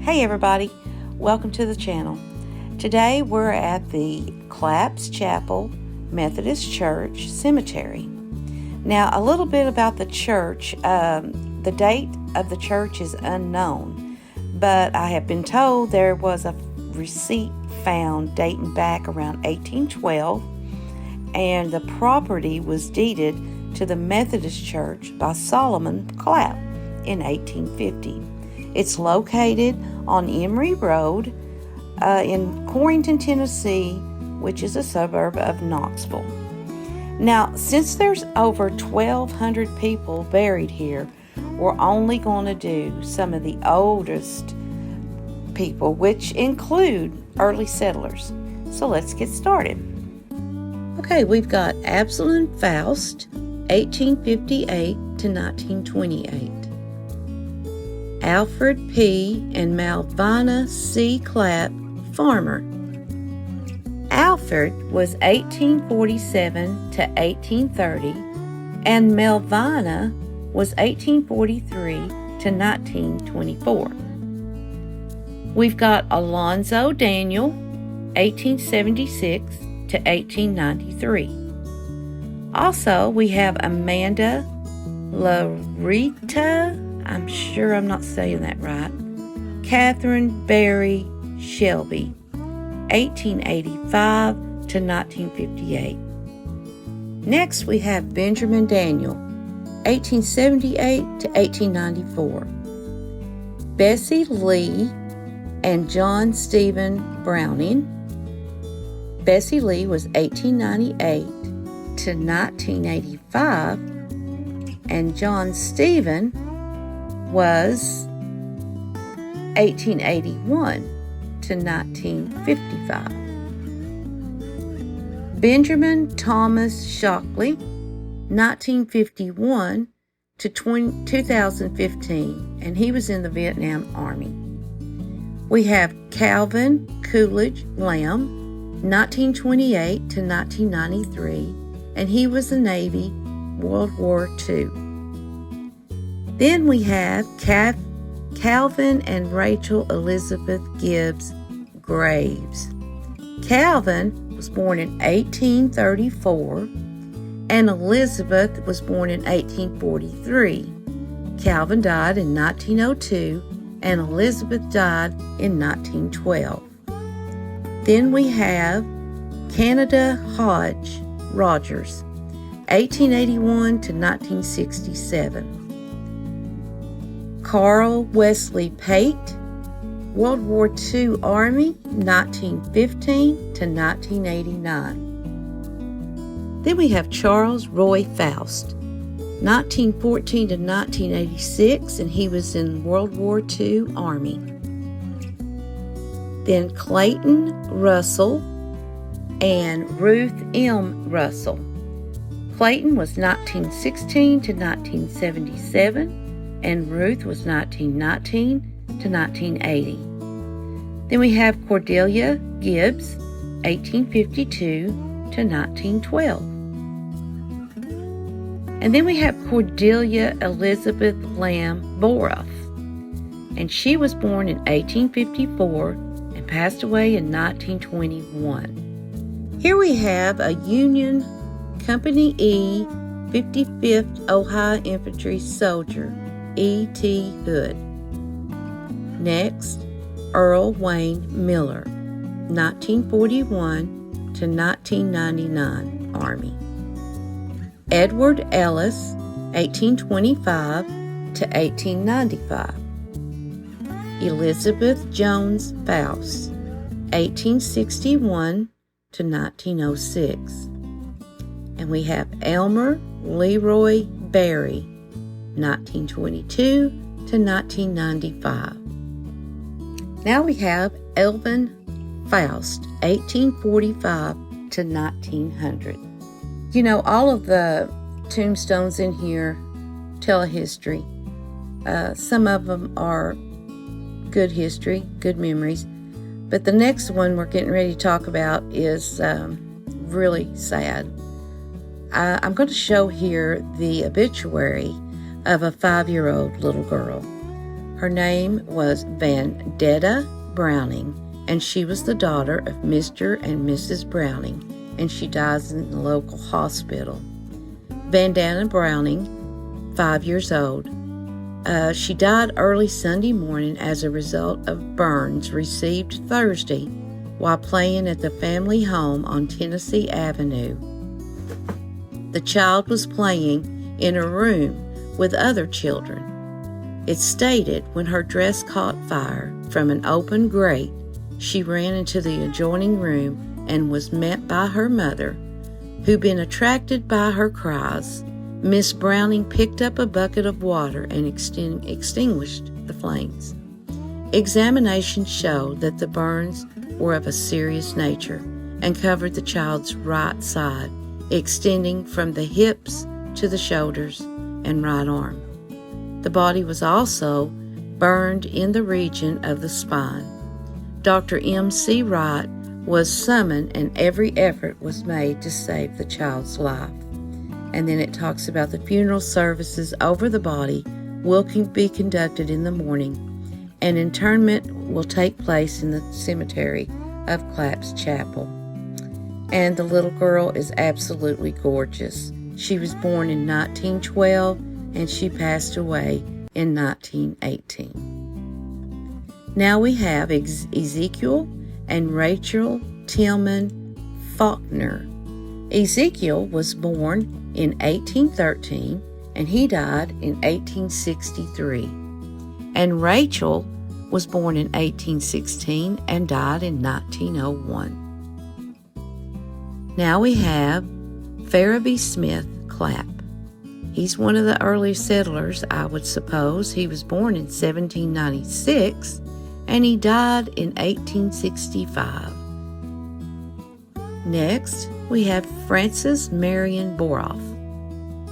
Hey everybody, welcome to the channel. Today we're at the Claps Chapel Methodist Church Cemetery. Now a little bit about the church. The date of the church is unknown, but I have been told there was a receipt found dating back around 1812, and the property was deeded to the Methodist Church by Solomon Clapp in 1850. It's located on Emory Road in Corryton, Tennessee, which is a suburb of Knoxville. Now, since there's over 1,200 people buried here, we're only going to do some of the oldest people, which include early settlers. So let's get started. Okay, we've got Absalom Faust, 1858 to 1928. Alfred P. and Malvina C. Clapp, farmer. Alfred was 1847 to 1830, and Malvina was 1843 to 1924. We've got Alonzo Daniel, 1876 to 1893. Also, we have Amanda Larita, I'm sure I'm not saying that right, Catherine Barry Shelby, 1885 to 1958. Next, we have Benjamin Daniel, 1878 to 1894. Bessie Lee and John Stephen Browning. Bessie Lee was 1898 to 1985, and John Stephen was 1881 to 1955. Benjamin Thomas Shockley, 1951 to 2015, and he was in the Vietnam Army. We have Calvin Coolidge Lamb, 1928 to 1993, and he was in the Navy, World War II. Then we have Calvin and Rachel Elizabeth Gibbs Graves. Calvin was born in 1834, and Elizabeth was born in 1843. Calvin died in 1902, and Elizabeth died in 1912. Then we have Canada Hodge Rogers, 1881 to 1967. Carl Wesley Pate, World War II Army, 1915 to 1989. Then we have Charles Roy Faust, 1914 to 1986, and he was in World War II Army. Then Clayton Russell and Ruth M. Russell. Clayton was 1916 to 1977, and Ruth was 1919 to 1980. Then we have Cordelia Gibbs, 1852 to 1912. And then we have Cordelia Elizabeth Lamb Boroff, and she was born in 1854 and passed away in 1921. Here we have a Union Company E 55th Ohio Infantry soldier, E.T. Hood. Next, Earl Wayne Miller, 1941 to 1999 Army. Edward Ellis, 1825 to 1895. Elizabeth Jones Faust, 1861 to 1906. And we have Elmer Leroy Berry, 1922 to 1995. Now we have Elvin Faust, 1845 to 1900. You know, all of the tombstones in here tell a history. Some of them are good history, good memories. But the next one we're getting ready to talk about is really sad. I'm going to show here the obituary of a 5-year-old little girl. Her name was Detta Browning, and she was the daughter of Mr. and Mrs. Browning, and she dies in the local hospital. Detta Browning, 5 years old. She died early Sunday morning as a result of burns received Thursday while playing at the family home on Tennessee Avenue. The child was playing in a room with other children. It stated when her dress caught fire from an open grate, she ran into the adjoining room and was met by her mother, who, been attracted by her cries, Miss Browning picked up a bucket of water and extinguished the flames. Examination showed that the burns were of a serious nature and covered the child's right side, extending from the hips to the shoulders and right arm. The body was also burned in the region of the spine. Dr. M.C. Wright was summoned and every effort was made to save the child's life. And then it talks about the funeral services over the body will be conducted in the morning, and interment will take place in the cemetery of Claps Chapel. And the little girl is absolutely gorgeous. She was born in 1912 and she passed away in 1918. Now we have Ezekiel and Rachel Tillman Faulkner. Ezekiel was born in 1813 and he died in 1863. And Rachel was born in 1816 and died in 1901. Now we have Farabee Smith Clapp. He's one of the early settlers, I would suppose. He was born in 1796 and he died in 1865. Next, we have Francis Marion Boroff.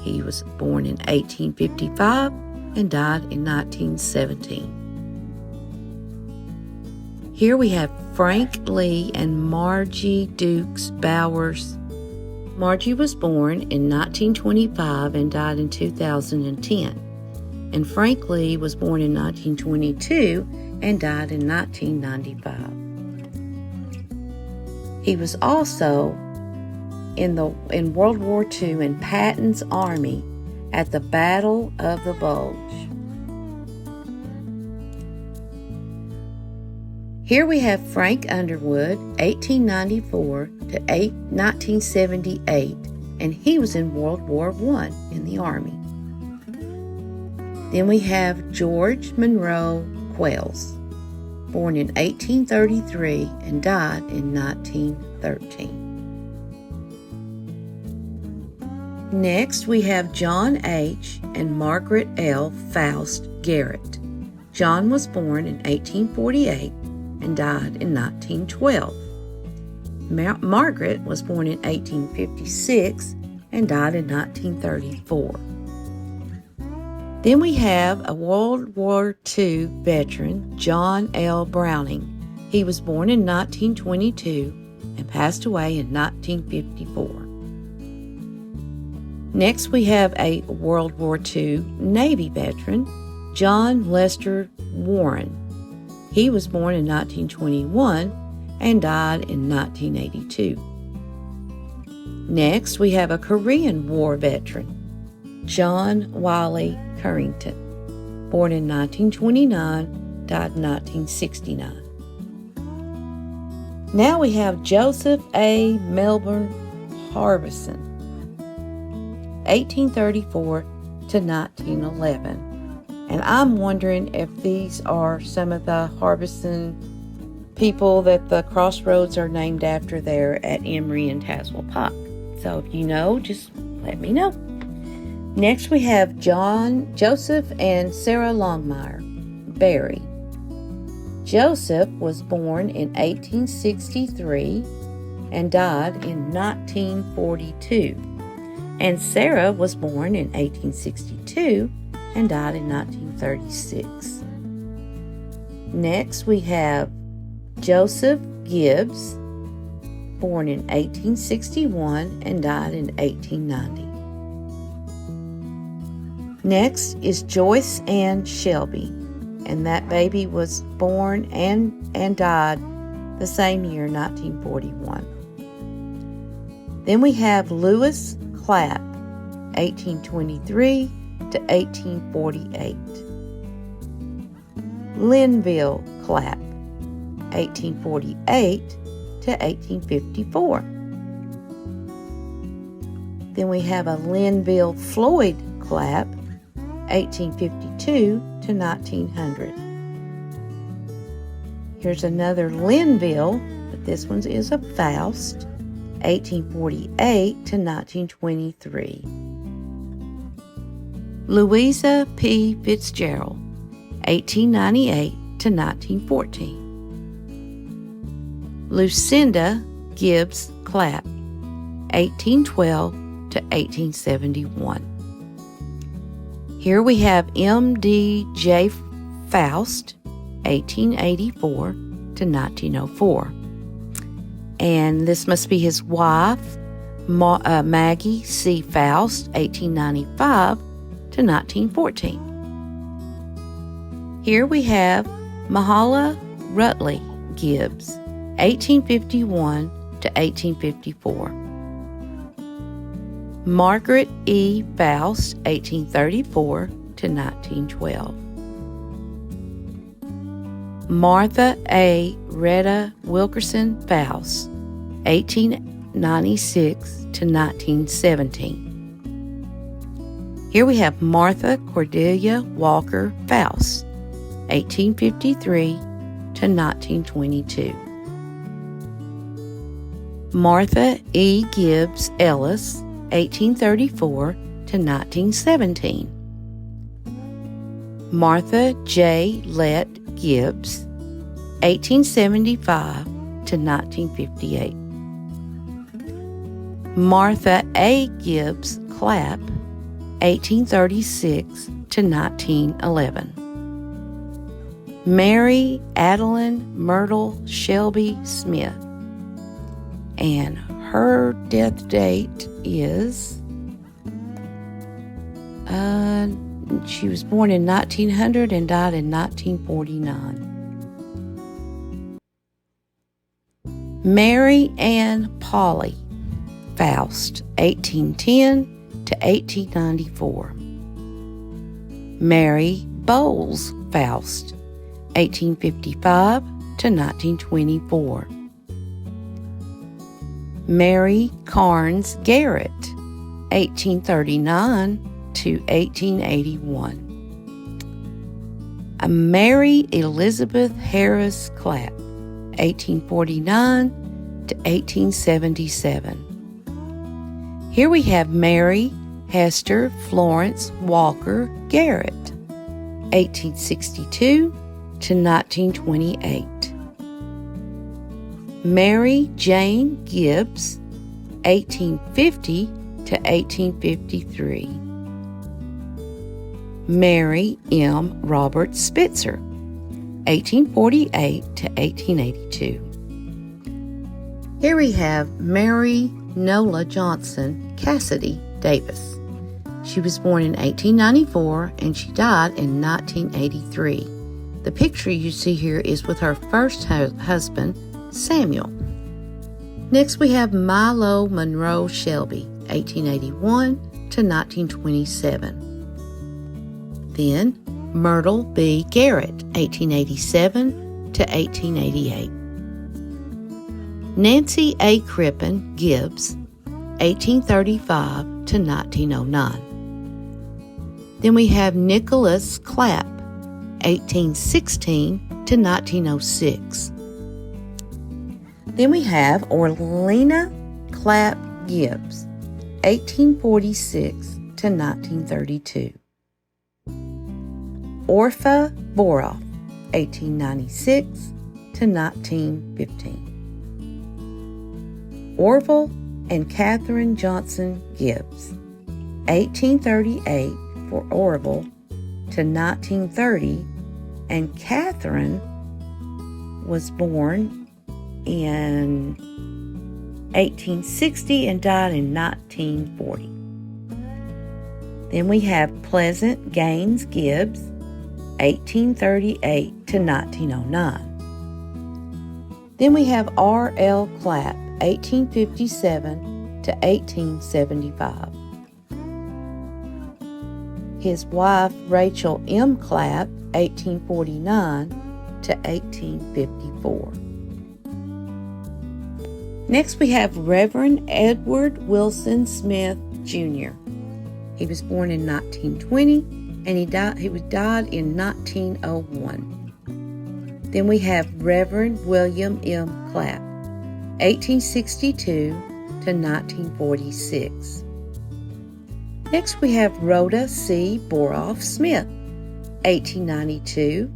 He was born in 1855 and died in 1917. Here we have Frank Lee and Margie Dukes Bowers. Margie was born in 1925 and died in 2010. And Frank Lee was born in 1922 and died in 1995. He was also in World War II in Patton's army at the Battle of the Bulge. Here we have Frank Underwood, 1894 to 1978, and he was in World War I in the Army. Then we have George Monroe Quells, born in 1833 and died in 1913. Next, we have John H. and Margaret L. Faust Garrett. John was born in 1848 and died in 1912. Margaret was born in 1856 and died in 1934. Then we have a World War II veteran, John L. Browning. He was born in 1922 and passed away in 1954. Next, we have a World War II Navy veteran, John Lester Warren. He was born in 1921 and died in 1982. Next, we have a Korean War veteran, John Wiley Corryton, born in 1929, died in 1969. Now we have Joseph A. Melbourne Harbison, 1834 to 1911. And I'm wondering if these are some of the Harbison people that the crossroads are named after there at Emory and Tazewell Park. So if you know, just let me know. Next, we have Joseph and Sarah Longmire, Barry. Joseph was born in 1863 and died in 1942. And Sarah was born in 1862 and died in 1936. Next, we have Joseph Gibbs, born in 1861 and died in 1890. Next is Joyce Ann Shelby, and that baby was born and died the same year, 1941. Then we have Lewis Clapp, 1823 to 1848. Linville Clapp, 1848 to 1854. Then we have a Linville Floyd Clapp, 1852 to 1900. Here's another Linville, but this one is a Faust, 1848 to 1923. Louisa P. Fitzgerald, 1898 to 1914. Lucinda Gibbs Clapp, 1812 to 1871. Here we have M.D.J. Faust, 1884 to 1904. And this must be his wife, Maggie C. Faust, 1895 to 1914. Here we have Mahala Rutley Gibbs, 1851 to 1854. Margaret E. Faust, 1834 to 1912. Martha A. Retta Wilkerson Faust, 1896 to 1917. Here we have Martha Cordelia Walker Faust, 1853 to 1922. Martha E. Gibbs Ellis, 1834 to 1917. Martha J. Lett Gibbs, 1875 to 1958. Martha A. Gibbs Clapp, 1836 to 1911. Mary Adeline Myrtle Shelby Smith, and her death date is, she was born in 1900 and died in 1949. Mary Ann Polly Faust, 1810 to 1894. Mary Bowles Faust, 1855 to 1924. Mary Carnes Garrett, 1839 to 1881. Mary Elizabeth Harris Clapp, 1849 to 1877. Here we have Mary Hester Florence Walker Garrett, 1862 to 1928. Mary Jane Gibbs, 1850 to 1853. Mary M. Robert Spitzer, 1848 to 1882. Here we have Mary Nola Johnson Cassidy Davis. She was born in 1894 and she died in 1983. The picture you see here is with her first husband, Samuel. Next we have Milo Monroe Shelby, 1881 to 1927. Then Myrtle B. Garrett, 1887 to 1888. Nancy A. Crippen Gibbs, 1835 to 1909. Then we have Nicholas Clapp, 1816 to 1906. Then we have Orlena Clapp Gibbs, 1846 to 1932. Orpha Boroff, 1896 to 1915. Orville and Catherine Johnson Gibbs, 1838 for Orville to 1930, and Catherine was born in 1860 and died in 1940. Then we have Pleasant Gaines Gibbs, 1838 to 1909. Then we have R.L. Clapp, 1857 to 1875. His wife, Rachel M. Clapp, 1849 to 1854. Next, we have Reverend Edward Wilson Smith, Jr. He was born in 1920, and he died in 1901. Then we have Reverend William M. Clapp, 1862 to 1946. Next, we have Rhoda C. Boroff Smith, 1892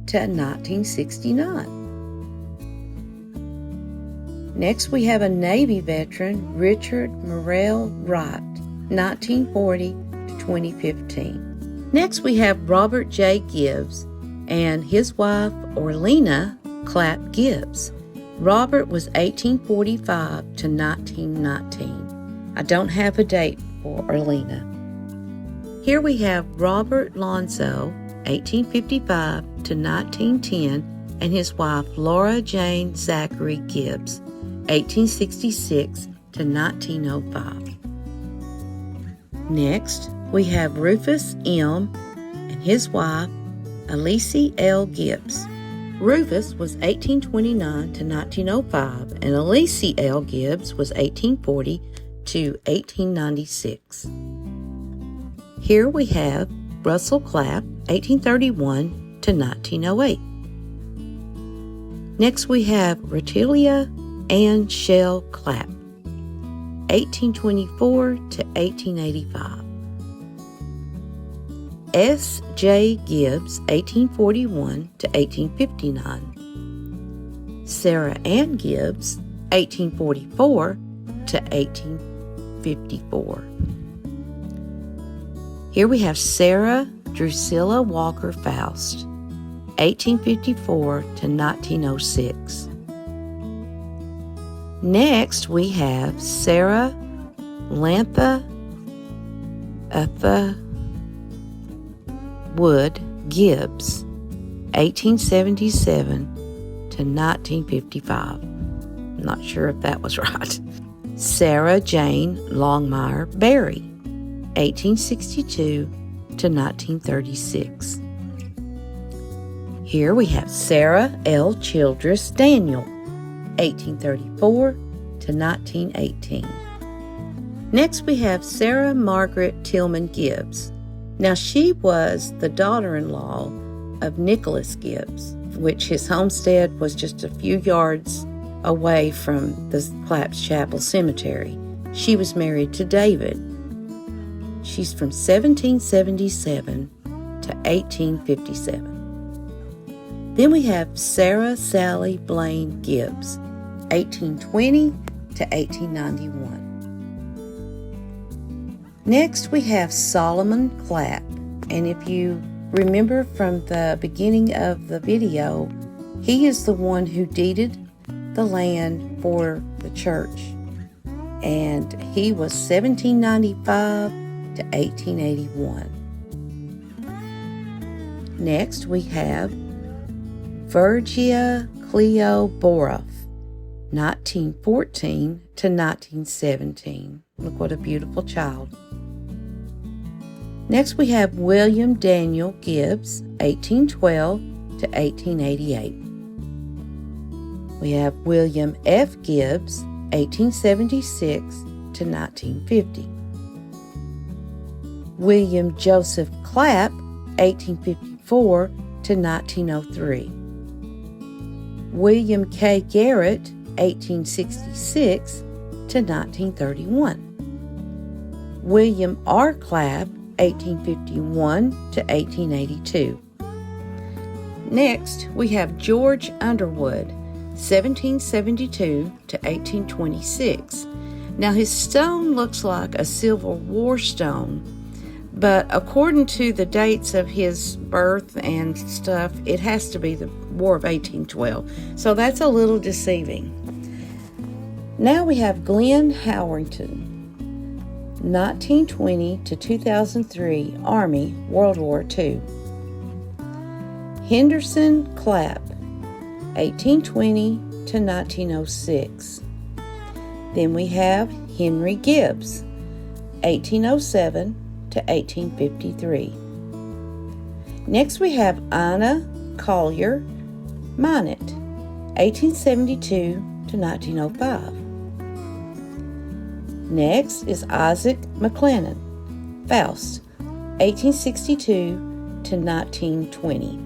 to 1969. Next, we have a Navy veteran, Richard Morrell Wright, 1940 to 2015. Next, we have Robert J. Gibbs and his wife, Orlena Clapp Gibbs. Robert was 1845 to 1919. I don't have a date for Orlena. Here we have Robert Lonzo, 1855 to 1910, and his wife, Laura Jane Zachary Gibbs, 1866 to 1905. Next, we have Rufus M. and his wife, Alice L. Gibbs. Rufus was 1829 to 1905, and Alice L. Gibbs was 1840 to 1896. Here we have Russell Clapp, 1831 to 1908. Next we have Ratilia Ann Shell Clapp, 1824 to 1885. S. J. Gibbs, 1841 to 1859. Sarah Ann Gibbs, 1844 to 1854. Here we have Sarah Drusilla Walker Faust, 1854 to 1906. Next, we have Sarah Lantha Wood Gibbs, 1877 to 1955. I'm not sure if that was right. Sarah Jane Longmire Berry, 1862 to 1936. Here we have Sarah L. Childress Daniel, 1834 to 1918. Next we have Sarah Margaret Tillman Gibbs. Now she was the daughter-in-law of Nicholas Gibbs, which his homestead was just a few yards away from the Claps Chapel Cemetery. She was married to David. She's from 1777 to 1857. Then we have Sarah Sally Blaine Gibbs, 1820 to 1891. Next we have Solomon Clapp, and if you remember from the beginning of the video, he is the one who deeded the land for the church, and he was 1795 to 1881. Next we have Virgia Cleo Boroff, 1914 to 1917. Look what a beautiful child. Next we have William Daniel Gibbs, 1812 to 1888. We have William F. Gibbs, 1876 to 1950. William Joseph Clapp, 1854 to 1903. William K. Garrett, 1866 to 1931. William R. Clapp, 1851 to 1882. Next, we have George Underwood, 1772 to 1826. Now, his stone looks like a Civil War stone, but according to the dates of his birth and stuff, it has to be the War of 1812. So that's a little deceiving. Now we have Glenn Howerton, 1920 to 2003, Army, World War II. Henderson Clapp, 1820 to 1906. Then we have Henry Gibbs, 1807 to 1853. Next we have Anna Collier Minot, 1872 to 1905. Next is Isaac McLennan, Faust, 1862 to 1920.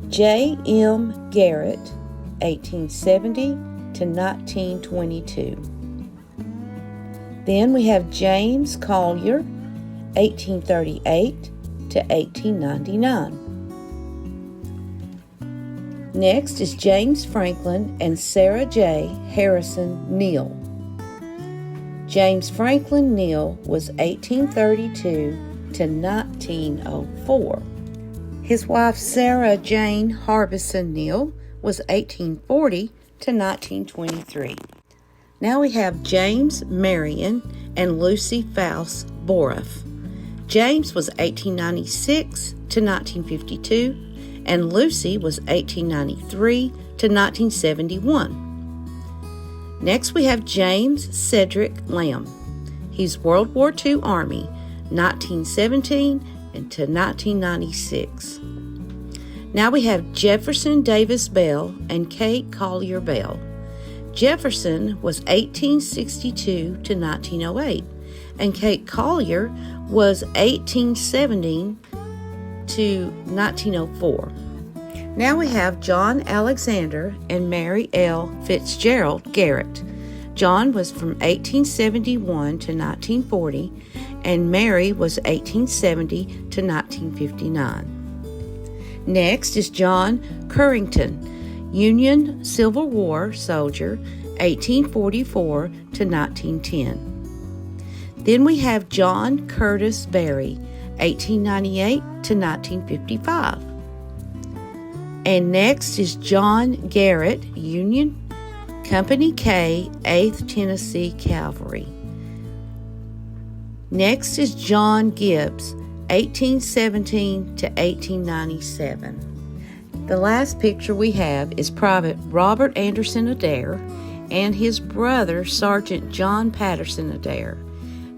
J. M. Garrett, 1870 to 1922. Then we have James Collier, 1838 to 1899. Next is James Franklin and Sarah J. Harrison Neal. James Franklin Neal was 1832 to 1904. His wife Sarah Jane Harbison Neal was 1840 to 1923. Now we have James Marion and Lucy Faust Borough. James was 1896 to 1952, and Lucy was 1893 to 1971. Next we have James Cedric Lamb. He's World War II Army, 1917 to 1996. Now we have Jefferson Davis Bell and Kate Collier Bell. Jefferson was 1862 to 1908, and Kate Collier was 1870 to 1904. Now we have John Alexander and Mary L. Fitzgerald Garrett. John was from 1871 to 1940, and Mary was 1870 to 1959. Next is John Corryton, Union Civil War soldier, 1844 to 1910. Then we have John Curtis Berry, 1898 to 1955. And next is John Garrett, Union Company K, 8th Tennessee Cavalry. Next is John Gibbs, 1817 to 1897. The last picture we have is Private Robert Anderson Adair and his brother Sergeant John Patterson Adair.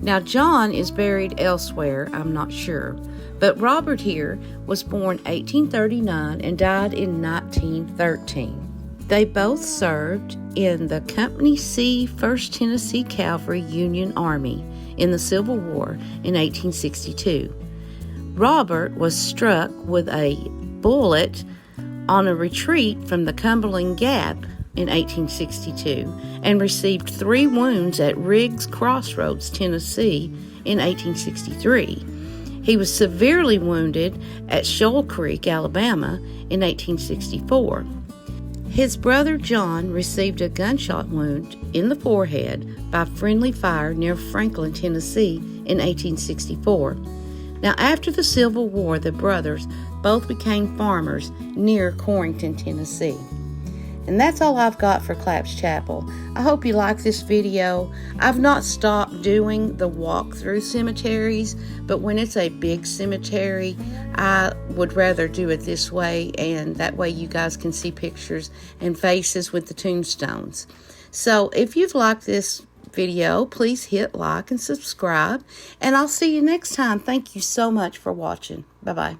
Now John is buried elsewhere, I'm not sure, but Robert here was born 1839 and died in 1913. They both served in the Company C, 1st Tennessee Cavalry Union Army in the Civil War in 1862. Robert was struck with a bullet on a retreat from the Cumberland Gap in 1862 and received 3 wounds at Riggs Crossroads, Tennessee in 1863. He was severely wounded at Shoal Creek, Alabama in 1864. His brother John received a gunshot wound in the forehead by friendly fire near Franklin, Tennessee in 1864. Now, after the Civil War, the brothers both became farmers near Corryton, Tennessee. And that's all I've got for Claps Chapel. I hope you like this video. I've not stopped doing the walk through cemeteries, but when it's a big cemetery, I would rather do it this way, and that way you guys can see pictures and faces with the tombstones. So if you've liked this video, please hit like and subscribe, and I'll see you next time. Thank you so much for watching. Bye-bye.